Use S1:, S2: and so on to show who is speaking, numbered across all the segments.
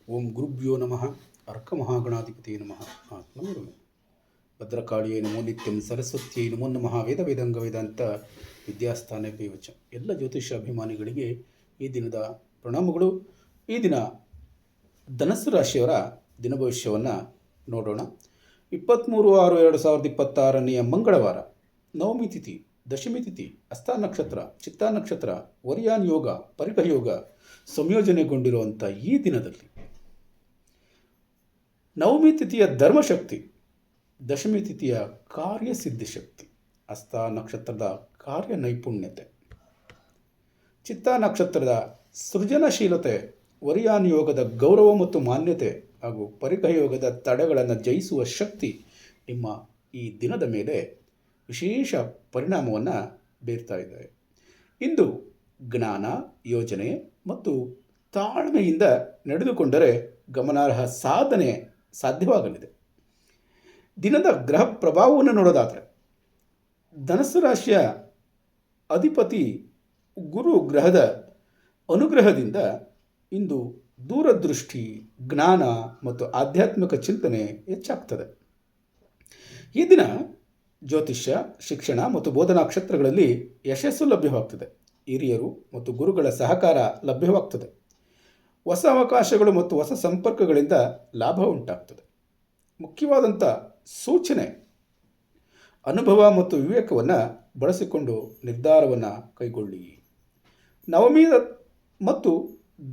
S1: ಓಂ ಗುರುಭ್ಯೋ ನಮಃ ಅರ್ಕಮಹಾಗಣಾಧಿಪತಿ ನಮಃ ಆತ್ಮಗುರು ಭದ್ರಕಾಳಿಯೇ ನಮೋ ನಿತ್ಯಂ ಸರಸ್ವತಿಯೇ ನಮೋ ನಮಃ ವೇದ ವೇದಾಂಗ ವೇದಾಂತ ವಿದ್ಯಾಸ್ಥಾನ ಬೇವಚ. ಎಲ್ಲ ಜ್ಯೋತಿಷ್ಯ ಅಭಿಮಾನಿಗಳಿಗೆ ಈ ದಿನದ ಪ್ರಣಾಮಗಳು. ಈ ದಿನ ಧನಸ್ಸು ರಾಶಿಯವರ ದಿನ ಭವಿಷ್ಯವನ್ನು ನೋಡೋಣ. 23/6/2026 ಮಂಗಳವಾರ, ನವಮಿ ತಿಥಿ, ದಶಮಿ ತಿಥಿ, ಹಸ್ತ ನಕ್ಷತ್ರ, ಚಿತ್ತಾ ನಕ್ಷತ್ರ, ವರಿಯಾನ್ ಯೋಗ, ಪರಿಘ ಯೋಗ ಸಂಯೋಜನೆಗೊಂಡಿರುವಂಥ ಈ ದಿನದಲ್ಲಿ ನವಮಿ ತಿಥಿಯ ಧರ್ಮಶಕ್ತಿ, ದಶಮಿ ತಿಥಿಯ ಕಾರ್ಯಸಿದ್ಧಿ ಶಕ್ತಿ, ಹಸ್ತ ನಕ್ಷತ್ರದ ಕಾರ್ಯ ನೈಪುಣ್ಯತೆ, ಚಿತ್ತಾ ನಕ್ಷತ್ರದ ಸೃಜನಶೀಲತೆ, ವರಿಯಾನ್ ಯೋಗದ ಗೌರವ ಮತ್ತು ಮಾನ್ಯತೆ ಹಾಗೂ ಪರಿಘ ಯೋಗದ ತಡೆಗಳನ್ನು ಜಯಿಸುವ ಶಕ್ತಿ ನಿಮ್ಮ ಈ ದಿನದ ಮೇಲೆ ವಿಶೇಷ ಪರಿಣಾಮವನ್ನು ಬೀರ್ತಾ ಇದ್ದಾರೆ. ಇಂದು ಜ್ಞಾನ, ಯೋಜನೆ ಮತ್ತು ತಾಳ್ಮೆಯಿಂದ ನಡೆದುಕೊಂಡರೆ ಗಮನಾರ್ಹ ಸಾಧನೆ ಸಾಧ್ಯವಾಗಲಿದೆ. ದಿನದ ಗ್ರಹ ಪ್ರಭಾವವನ್ನು ನೋಡೋದಾದರೆ, ಧನಸ್ಸು ರಾಶಿಯ ಅಧಿಪತಿ ಗುರು ಗ್ರಹದ ಅನುಗ್ರಹದಿಂದ ಇಂದು ದೂರದೃಷ್ಟಿ, ಜ್ಞಾನ ಮತ್ತು ಆಧ್ಯಾತ್ಮಿಕ ಚಿಂತನೆ ಹೆಚ್ಚಾಗ್ತದೆ. ಈ ದಿನ ಜ್ಯೋತಿಷ್ಯ, ಶಿಕ್ಷಣ ಮತ್ತು ಬೋಧನಾ ಕ್ಷೇತ್ರಗಳಲ್ಲಿ ಯಶಸ್ಸು ಲಭ್ಯವಾಗ್ತದೆ. ಹಿರಿಯರು ಮತ್ತು ಗುರುಗಳ ಸಹಕಾರ ಲಭ್ಯವಾಗ್ತದೆ. ಹೊಸ ಅವಕಾಶಗಳು ಮತ್ತು ಹೊಸ ಸಂಪರ್ಕಗಳಿಂದ ಲಾಭ ಉಂಟಾಗ್ತದೆ. ಮುಖ್ಯವಾದಂಥ ಸೂಚನೆ, ಅನುಭವ ಮತ್ತು ವಿವೇಕವನ್ನು ಬಳಸಿಕೊಂಡು ನಿರ್ಧಾರವನ್ನು ಕೈಗೊಳ್ಳಿ. ನವಮಿ ಮತ್ತು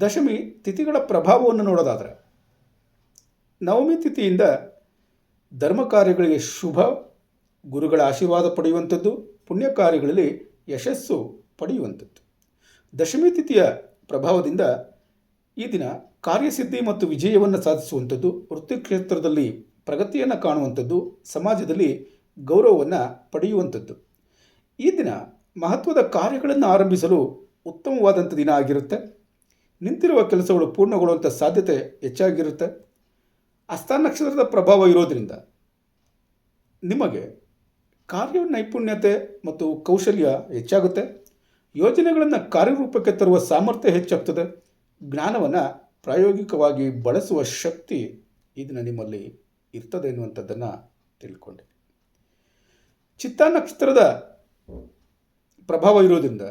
S1: ದಶಮಿ ತಿಥಿಗಳ ಪ್ರಭಾವವನ್ನು ನೋಡೋದಾದರೆ, ನವಮಿ ತಿಥಿಯಿಂದ ಧರ್ಮ ಕಾರ್ಯಗಳಿಗೆ ಶುಭ, ಗುರುಗಳ ಆಶೀರ್ವಾದ ಪಡೆಯುವಂಥದ್ದು, ಪುಣ್ಯ ಕಾರ್ಯಗಳಲ್ಲಿ ಯಶಸ್ಸು ಪಡೆಯುವಂಥದ್ದು. ದಶಮಿ ತಿಥಿಯ ಪ್ರಭಾವದಿಂದ ಈ ದಿನ ಕಾರ್ಯಸಿದ್ಧಿ ಮತ್ತು ವಿಜಯವನ್ನು ಸಾಧಿಸುವಂಥದ್ದು, ವೃತ್ತಿ ಕ್ಷೇತ್ರದಲ್ಲಿ ಪ್ರಗತಿಯನ್ನು ಕಾಣುವಂಥದ್ದು, ಸಮಾಜದಲ್ಲಿ ಗೌರವವನ್ನು ಪಡೆಯುವಂಥದ್ದು. ಈ ದಿನ ಮಹತ್ವದ ಕಾರ್ಯಗಳನ್ನು ಆರಂಭಿಸಲು ಉತ್ತಮವಾದಂಥ ದಿನ ಆಗಿರುತ್ತೆ. ನಿಂತಿರುವ ಕೆಲಸಗಳು ಪೂರ್ಣಗೊಳ್ಳುವಂಥ ಸಾಧ್ಯತೆ ಹೆಚ್ಚಾಗಿರುತ್ತೆ. ಹಸ್ತ ನಕ್ಷತ್ರದ ಪ್ರಭಾವ ಇರೋದರಿಂದ ನಿಮಗೆ ಕಾರ್ಯ ನೈಪುಣ್ಯತೆ ಮತ್ತು ಕೌಶಲ್ಯ ಹೆಚ್ಚಾಗುತ್ತೆ. ಯೋಜನೆಗಳನ್ನು ಕಾರ್ಯರೂಪಕ್ಕೆ ತರುವ ಸಾಮರ್ಥ್ಯ ಹೆಚ್ಚಾಗ್ತದೆ. ಜ್ಞಾನವನ್ನು ಪ್ರಾಯೋಗಿಕವಾಗಿ ಬಳಸುವ ಶಕ್ತಿ ಈ ದಿನ ನಿಮ್ಮಲ್ಲಿ ಇರ್ತದೆ ಎನ್ನುವಂಥದ್ದನ್ನು ತಿಳ್ಕೊಂಡೆ. ಚಿತ್ತಾ ನಕ್ಷತ್ರದ ಪ್ರಭಾವ ಇರೋದ್ರಿಂದ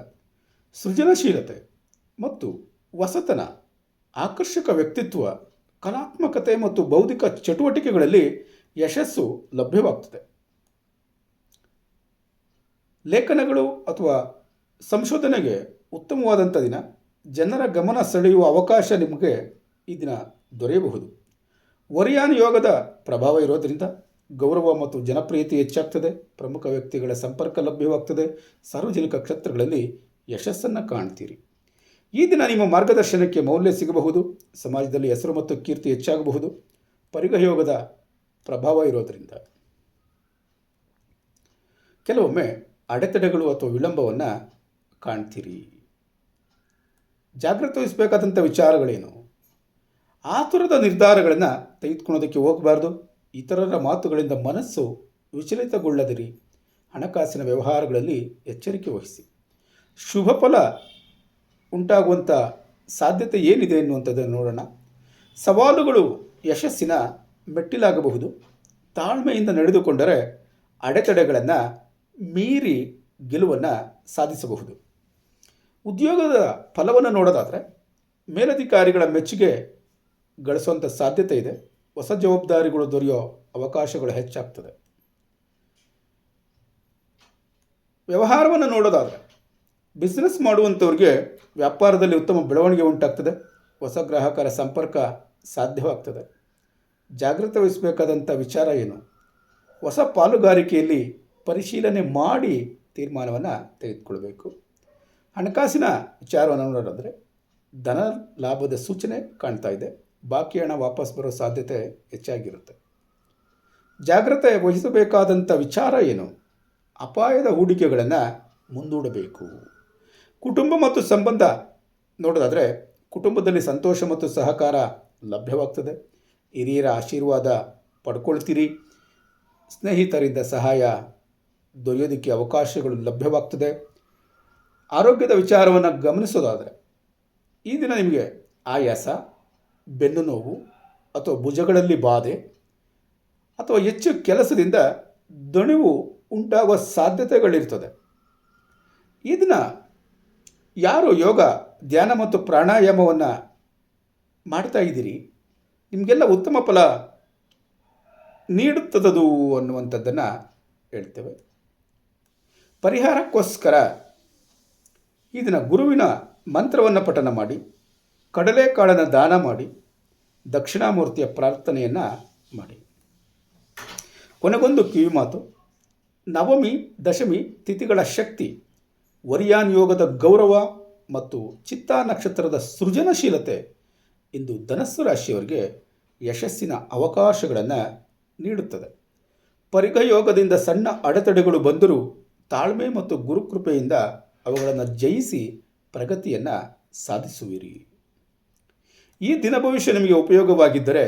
S1: ಸೃಜನಶೀಲತೆ ಮತ್ತು ಹೊಸತನ, ಆಕರ್ಷಕ ವ್ಯಕ್ತಿತ್ವ, ಕಲಾತ್ಮಕತೆ ಮತ್ತು ಬೌದ್ಧಿಕ ಚಟುವಟಿಕೆಗಳಲ್ಲಿ ಯಶಸ್ಸು ಲಭ್ಯವಾಗ್ತದೆ. ಲೇಖನಗಳು ಅಥವಾ ಸಂಶೋಧನೆಗೆ ಉತ್ತಮವಾದಂಥ ದಿನ. ಜನರ ಗಮನ ಸೆಳೆಯುವ ಅವಕಾಶ ನಿಮಗೆ ಈ ದಿನ ದೊರೆಯಬಹುದು. ವರಿಯಾನ್ ಯೋಗದ ಪ್ರಭಾವ ಇರೋದರಿಂದ ಗೌರವ ಮತ್ತು ಜನಪ್ರಿಯತೆ ಹೆಚ್ಚಾಗ್ತದೆ. ಪ್ರಮುಖ ವ್ಯಕ್ತಿಗಳ ಸಂಪರ್ಕ ಲಭ್ಯವಾಗ್ತದೆ. ಸಾರ್ವಜನಿಕ ಕ್ಷೇತ್ರಗಳಲ್ಲಿ ಯಶಸ್ಸನ್ನು ಕಾಣ್ತೀರಿ. ಈ ದಿನ ನಿಮ್ಮ ಮಾರ್ಗದರ್ಶನಕ್ಕೆ ಮೌಲ್ಯ ಸಿಗಬಹುದು. ಸಮಾಜದಲ್ಲಿ ಹೆಸರು ಮತ್ತು ಕೀರ್ತಿ ಹೆಚ್ಚಾಗಬಹುದು. ಪರಿಘ ಯೋಗದ ಪ್ರಭಾವ ಇರೋದರಿಂದ ಕೆಲವೊಮ್ಮೆ ಅಡೆತಡೆಗಳು ಅಥವಾ ವಿಳಂಬವನ್ನು ಕಾಣ್ತೀರಿ. ಜಾಗೃತಿ ವಹಿಸಬೇಕಾದಂಥ ವಿಚಾರಗಳೇನು? ಆತುರದ ನಿರ್ಧಾರಗಳನ್ನು ತೆಗೆದುಕೊಳ್ಳೋದಕ್ಕೆ ಹೋಗಬಾರ್ದು. ಇತರರ ಮಾತುಗಳಿಂದ ಮನಸ್ಸು ವಿಚಲಿತಗೊಳ್ಳದಿರಿ. ಹಣಕಾಸಿನ ವ್ಯವಹಾರಗಳಲ್ಲಿ ಎಚ್ಚರಿಕೆ ವಹಿಸಿ. ಶುಭ ಫಲ ಉಂಟಾಗುವಂಥ ಸಾಧ್ಯತೆ ಏನಿದೆ ಎನ್ನುವಂಥದ್ದನ್ನು ನೋಡೋಣ. ಸವಾಲುಗಳು ಯಶಸ್ಸಿನ ಮೆಟ್ಟಿಲಾಗಬಹುದು. ತಾಳ್ಮೆಯಿಂದ ನಡೆದುಕೊಂಡರೆ ಅಡೆತಡೆಗಳನ್ನು ಮೀರಿ ಗೆಲುವನ್ನು ಸಾಧಿಸಬಹುದು. ಉದ್ಯೋಗದ ಫಲವನ್ನು ನೋಡೋದಾದರೆ, ಮೇಲಧಿಕಾರಿಗಳ ಮೆಚ್ಚುಗೆ ಗಳಿಸುವಂಥ ಸಾಧ್ಯತೆ ಇದೆ. ಹೊಸ ಜವಾಬ್ದಾರಿಗಳು ದೊರೆಯೋ ಅವಕಾಶಗಳು ಹೆಚ್ಚಾಗ್ತದೆ. ವ್ಯವಹಾರವನ್ನು ನೋಡೋದಾದರೆ, ಬಿಸ್ನೆಸ್ ಮಾಡುವಂಥವ್ರಿಗೆ ವ್ಯಾಪಾರದಲ್ಲಿ ಉತ್ತಮ ಬೆಳವಣಿಗೆ ಉಂಟಾಗ್ತದೆ. ಹೊಸ ಗ್ರಾಹಕರ ಸಂಪರ್ಕ ಸಾಧ್ಯವಾಗ್ತದೆ. ಜಾಗೃತಿ ವಹಿಸಬೇಕಾದಂಥ ವಿಚಾರ ಏನು? ಹೊಸ ಪಾಲುಗಾರಿಕೆಯಲ್ಲಿ ಪರಿಶೀಲನೆ ಮಾಡಿ ತೀರ್ಮಾನವನ್ನು ತೆಗೆದುಕೊಳ್ಬೇಕು. ಹಣಕಾಸಿನ ವಿಚಾರವನ್ನು ನೋಡೋದಾದರೆ, ಧನ ಲಾಭದ ಸೂಚನೆ ಕಾಣ್ತಾ ಇದೆ. ಬಾಕಿ ಹಣ ವಾಪಸ್ ಬರೋ ಸಾಧ್ಯತೆ ಹೆಚ್ಚಾಗಿರುತ್ತೆ. ಜಾಗ್ರತೆ ವಹಿಸಬೇಕಾದಂಥ ವಿಚಾರ ಏನು? ಅಪಾಯದ ಹೂಡಿಕೆಗಳನ್ನು ಮುಂದೂಡಬೇಕು. ಕುಟುಂಬ ಮತ್ತು ಸಂಬಂಧ ನೋಡೋದಾದರೆ, ಕುಟುಂಬದಲ್ಲಿ ಸಂತೋಷ ಮತ್ತು ಸಹಕಾರ ಲಭ್ಯವಾಗ್ತದೆ. ಹಿರಿಯರ ಆಶೀರ್ವಾದ ಪಡ್ಕೊಳ್ತೀರಿ. ಸ್ನೇಹಿತರಿಂದ ಸಹಾಯ ದೊರೆಯೋದಕ್ಕೆ ಅವಕಾಶಗಳು ಲಭ್ಯವಾಗ್ತದೆ. ಆರೋಗ್ಯದ ವಿಚಾರವನ್ನು ಗಮನಿಸೋದಾದರೆ, ಈ ದಿನ ನಿಮಗೆ ಆಯಾಸ, ಬೆನ್ನು ನೋವು ಅಥವಾ ಭುಜಗಳಲ್ಲಿ ಬಾಧೆ ಅಥವಾ ಹೆಚ್ಚು ಕೆಲಸದಿಂದ ದಣಿವು ಉಂಟಾಗುವ ಸಾಧ್ಯತೆಗಳಿರ್ತದೆ. ಇದನ್ನು ಯಾರು ಯೋಗ ಧ್ಯಾನ ಮತ್ತು ಪ್ರಾಣಾಯಾಮವನ್ನು ಮಾಡ್ತಾ ಇದ್ದೀರಿ ನಿಮಗೆಲ್ಲ ಉತ್ತಮ ಫಲ ನೀಡುತ್ತದದು ಅನ್ನುವಂಥದ್ದನ್ನು ಹೇಳ್ತೇವೆ. ಪರಿಹಾರಕ್ಕೋಸ್ಕರ ಇದನ್ನು ಗುರುವಿನ ಮಂತ್ರವನ್ನು ಪಠನ ಮಾಡಿ, ಕಡಲೆಕಾಳನ್ನು ದಾನ ಮಾಡಿ, ದಕ್ಷಿಣಾಮೂರ್ತಿಯ ಪ್ರಾರ್ಥನೆಯನ್ನು ಮಾಡಿ. ಕೊನೆಗೊಂದು ಕಿವಿ ಮಾತು. ನವಮಿ ದಶಮಿ ತಿಥಿಗಳ ಶಕ್ತಿ, ವರಿಯಾನ್ ಯೋಗದ ಗೌರವ ಮತ್ತು ಚಿತ್ತಾ ನಕ್ಷತ್ರದ ಸೃಜನಶೀಲತೆ ಇಂದು ಧನಸ್ಸು ರಾಶಿಯವರಿಗೆ ಯಶಸ್ಸಿನ ಅವಕಾಶಗಳನ್ನು ನೀಡುತ್ತದೆ. ಪರಿಗಯೋಗದಿಂದ ಸಣ್ಣ ಅಡೆತಡೆಗಳು ಬಂದರೂ ತಾಳ್ಮೆ ಮತ್ತು ಗುರುಕೃಪೆಯಿಂದ ಅವುಗಳನ್ನು ಜಯಿಸಿ ಪ್ರಗತಿಯನ್ನು ಸಾಧಿಸುವಿರಿ. ಈ ದಿನ ಭವಿಷ್ಯ ನಿಮಗೆ ಉಪಯೋಗವಾಗಿದ್ದರೆ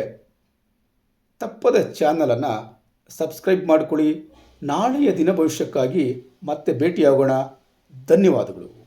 S1: ತಪ್ಪದ ಚಾನಲನ್ನು ಸಬ್ಸ್ಕ್ರೈಬ್ ಮಾಡಿಕೊಳ್ಳಿ. ನಾಳೆಯ ದಿನ ಭವಿಷ್ಯಕ್ಕಾಗಿ ಮತ್ತೆ ಭೇಟಿಯಾಗೋಣ. ಧನ್ಯವಾದಗಳು.